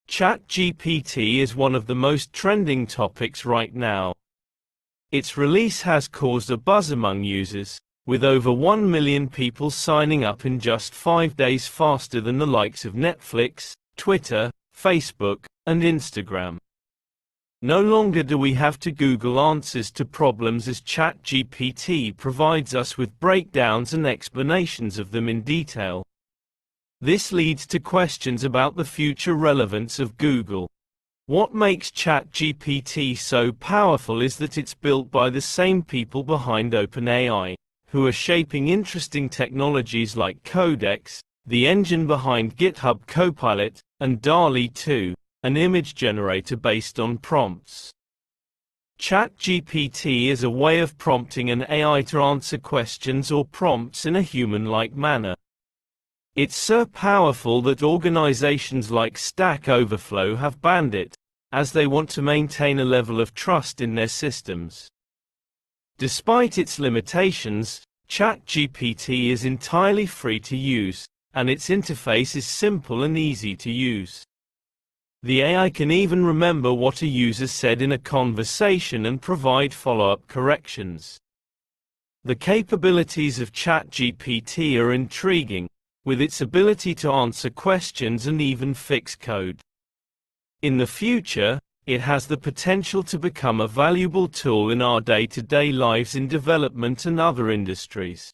ChatGPT is one of the most trending topics right now. Its release has caused a buzz among users, with over 1 million people signing up in just 5 days, faster than the likes of Netflix, Twitter, Facebook, and Instagram. No longer do we have to Google answers to problems, as ChatGPT provides us with breakdowns and explanations of them in detail. This leads to questions about the future relevance of Google. What makes ChatGPT so powerful is that it's built by the same people behind Openai, who are shaping interesting technologies like Codex, the engine behind GitHub Copilot, and DALL-E 2, an image generator based on prompts. ChatGPT is a way of prompting an AI to answer questions or prompts in a human-like manner. It's so powerful that organizations like Stack Overflow have banned it, as they want to maintain a level of trust in their systems. Despite its limitations, ChatGPT is entirely free to use, and its interface is simple and easy to use. The AI can even remember what a user said in a conversation and provide follow-up corrections. The capabilities of ChatGPT are intriguing, with its ability to answer questions and even fix code. In the future, it has the potential to become a valuable tool in our day-to-day lives in development and other industries.